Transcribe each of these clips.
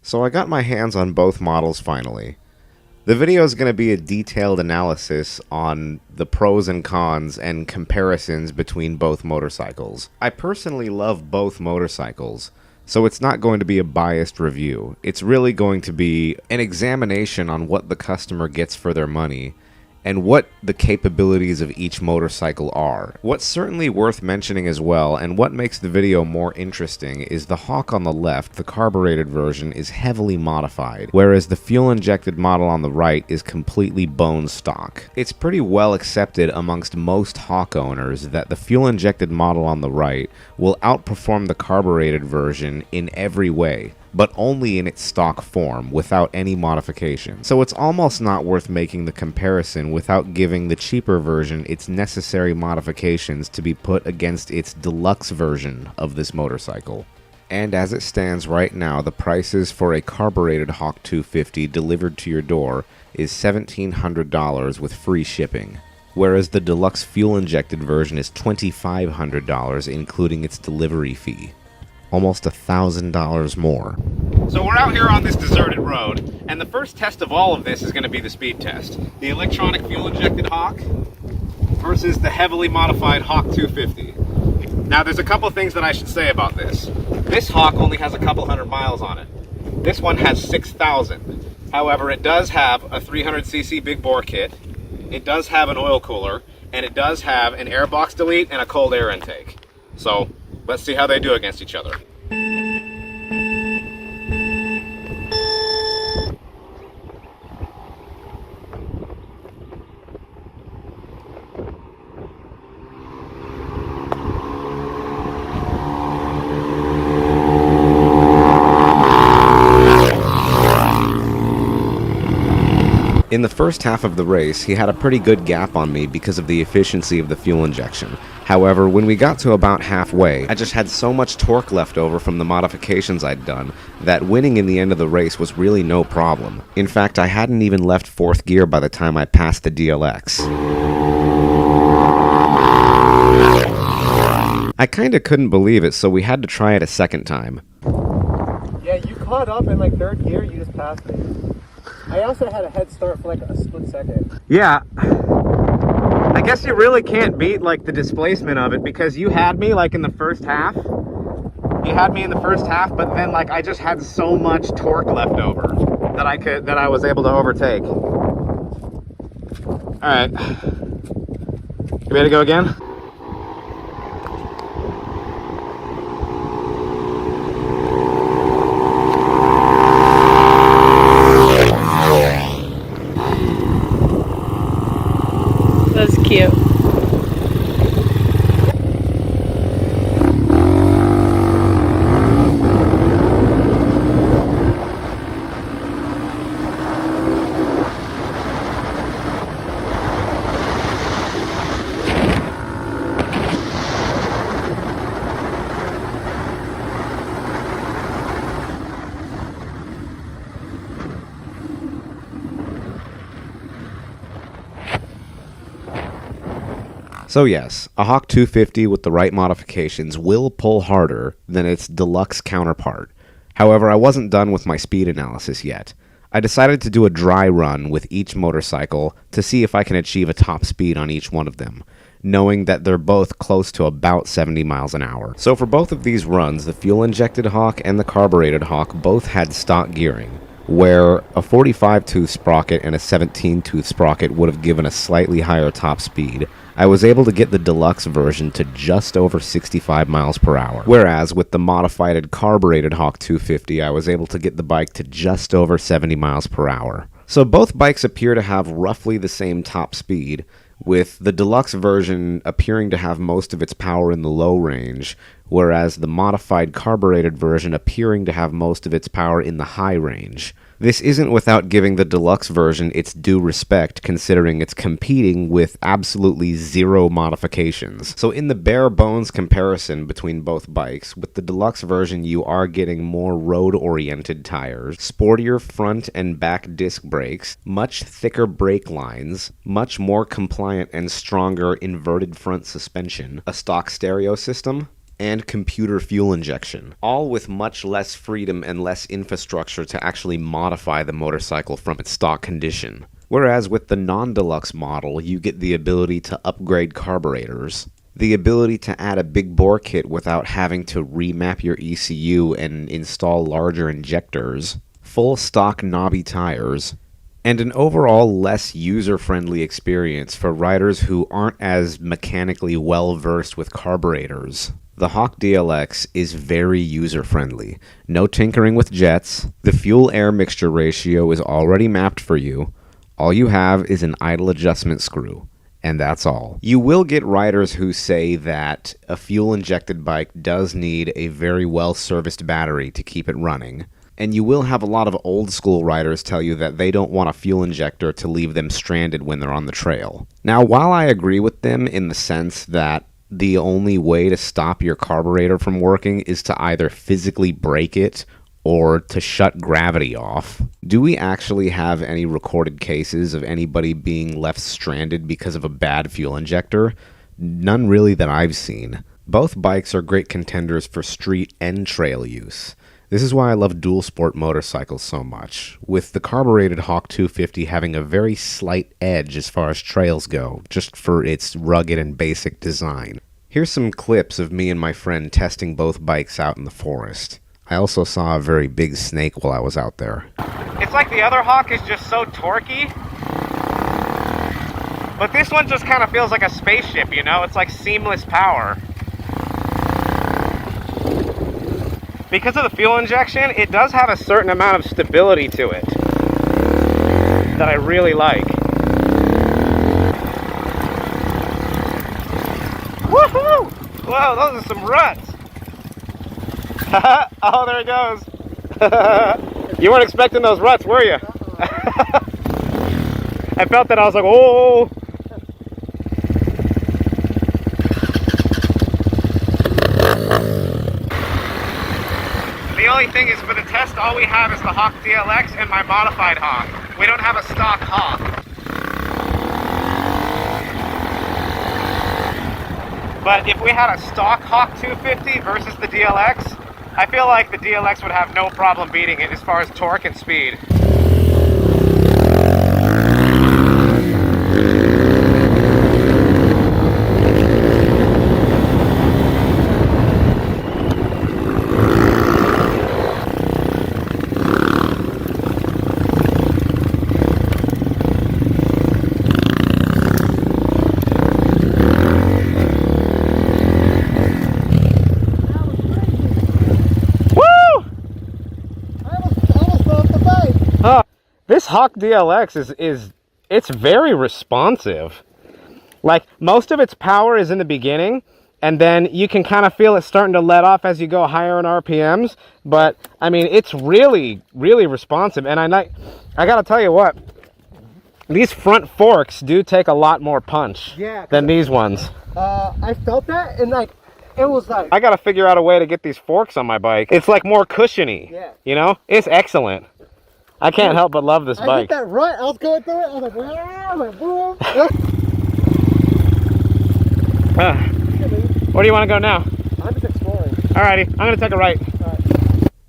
So I got my hands on both models finally. The video is going to be a detailed analysis on the pros and cons and comparisons between both motorcycles. I personally love both motorcycles, so it's not going to be a biased review. It's really going to be an examination on what the customer gets for their money and what the capabilities of each motorcycle are. What's certainly worth mentioning as well, and what makes the video more interesting, is the Hawk on the left, the carbureted version, is heavily modified, whereas the fuel-injected model on the right is completely bone stock. It's pretty well accepted amongst most Hawk owners that the fuel-injected model on the right will outperform the carbureted version in every way, but only in its stock form, without any modification. So it's almost not worth making the comparison without giving the cheaper version its necessary modifications to be put against its deluxe version of this motorcycle. And as it stands right now, the prices for a carbureted Hawk 250 delivered to your door is $1,700 with free shipping, whereas the deluxe fuel-injected version is $2,500 including its delivery fee. Almost $1,000 more. So we're out here on this deserted road, and the first test of all of this is going to be the speed test. The electronic fuel-injected Hawk versus the heavily modified Hawk 250. Now there's a couple things that I should say about this. This Hawk only has a couple hundred miles on it. This one has 6,000. However, it does have a 300cc big bore kit, it does have an oil cooler, and it does have an air box delete and a cold air intake. So let's see how they do against each other. In the first half of the race, he had a pretty good gap on me because of the efficiency of the fuel injection. However, when we got to about halfway, I just had so much torque left over from the modifications I'd done that winning in the end of the race was really no problem. In fact, I hadn't even left fourth gear by the time I passed the DLX. I kinda couldn't believe it, so we had to try it a second time. Yeah, you caught up in like third gear, you just passed me. I also had a head start for like a split second. Yeah. I guess you really can't beat like the displacement of it, because you had me like in the first half. You had me in the first half, but then like I just had so much torque left over that I was able to overtake. All right. You ready to go again? That's cute. So yes, a Hawk 250 with the right modifications will pull harder than its deluxe counterpart. However, I wasn't done with my speed analysis yet. I decided to do a dry run with each motorcycle to see if I can achieve a top speed on each one of them, knowing that they're both close to about 70 miles an hour. So for both of these runs, the fuel-injected Hawk and the carbureted Hawk both had stock gearing, where a 45-tooth sprocket and a 17-tooth sprocket would have given a slightly higher top speed. I was able to get the deluxe version to just over 65 miles per hour, whereas with the modified carbureted Hawk 250, I was able to get the bike to just over 70 miles per hour. So both bikes appear to have roughly the same top speed, with the deluxe version appearing to have most of its power in the low range, whereas the modified carbureted version appearing to have most of its power in the high range. This isn't without giving the deluxe version its due respect, considering it's competing with absolutely zero modifications. So in the bare bones comparison between both bikes, with the deluxe version you are getting more road-oriented tires, sportier front and back disc brakes, much thicker brake lines, much more compliant and stronger inverted front suspension, a stock stereo system, and computer fuel injection, all with much less freedom and less infrastructure to actually modify the motorcycle from its stock condition. Whereas with the non-deluxe model, you get the ability to upgrade carburetors, the ability to add a big bore kit without having to remap your ECU and install larger injectors, full stock knobby tires, and an overall less user-friendly experience for riders who aren't as mechanically well-versed with carburetors. The Hawk DLX is very user-friendly. No tinkering with jets. The fuel-air mixture ratio is already mapped for you. All you have is an idle adjustment screw, and that's all. You will get riders who say that a fuel-injected bike does need a very well-serviced battery to keep it running. And you will have a lot of old-school riders tell you that they don't want a fuel injector to leave them stranded when they're on the trail. Now, while I agree with them in the sense that the only way to stop your carburetor from working is to either physically break it or to shut gravity off, do we actually have any recorded cases of anybody being left stranded because of a bad fuel injector? None really that I've seen. Both bikes are great contenders for street and trail use. This is why I love dual sport motorcycles so much, with the carbureted Hawk 250 having a very slight edge as far as trails go, just for its rugged and basic design. Here's some clips of me and my friend testing both bikes out in the forest. I also saw a very big snake while I was out there. It's like the other Hawk is just so torquey, but this one just kind of feels like a spaceship, you know? It's like seamless power. Because of the fuel injection, it does have a certain amount of stability to it that I really like. Woohoo! Whoa, those are some ruts. Oh, there it goes. You weren't expecting those ruts, were you? I felt that. I was like, oh. The only thing is, for the test, all we have is the Hawk DLX and my modified Hawk. We don't have a stock Hawk. But if we had a stock Hawk 250 versus the DLX, I feel like the DLX would have no problem beating it as far as torque and speed. This Hawk DLX it's very responsive. Like, most of its power is in the beginning, and then you can kind of feel it starting to let off as you go higher in RPMs. But I mean, it's really, really responsive. And I gotta tell you what, these front forks do take a lot more punch than these ones. I felt that, and like, it was like, I gotta figure out a way to get these forks on my bike. It's like more cushiony. Yeah. You know, it's excellent. I can't help but love this I bike. hit that rut. I was going through it. I was like, wow, like, boom. Where do you want to go now? I'm just exploring. Alrighty, I'm gonna take a right.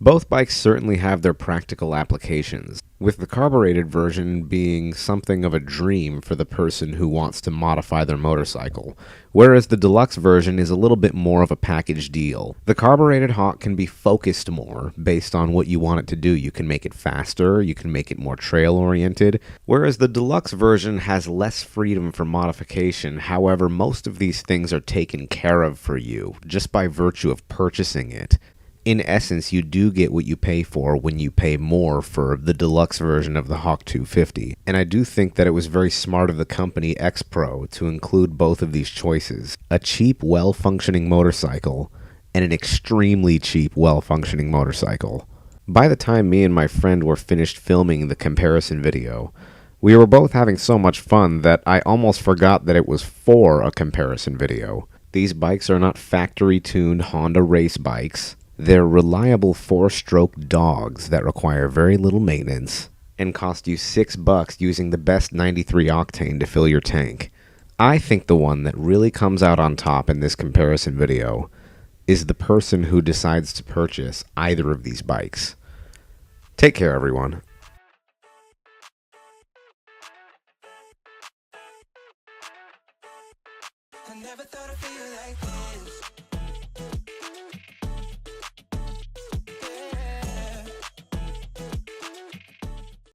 Both bikes certainly have their practical applications, with the carbureted version being something of a dream for the person who wants to modify their motorcycle, whereas the deluxe version is a little bit more of a package deal. The carbureted Hawk can be focused more based on what you want it to do. You can make it faster, you can make it more trail-oriented, whereas the deluxe version has less freedom for modification. However, most of these things are taken care of for you just by virtue of purchasing it. In essence, you do get what you pay for when you pay more for the deluxe version of the Hawk 250. And I do think that it was very smart of the company X Pro to include both of these choices. A cheap, well-functioning motorcycle and an extremely cheap, well-functioning motorcycle. By the time me and my friend were finished filming the comparison video, we were both having so much fun that I almost forgot that it was for a comparison video. These bikes are not factory-tuned Honda race bikes. They're reliable 4-stroke dogs that require very little maintenance and cost you $6 using the best 93 octane to fill your tank. I think the one that really comes out on top in this comparison video is the person who decides to purchase either of these bikes. Take care, everyone. I never thought I'd feel like this.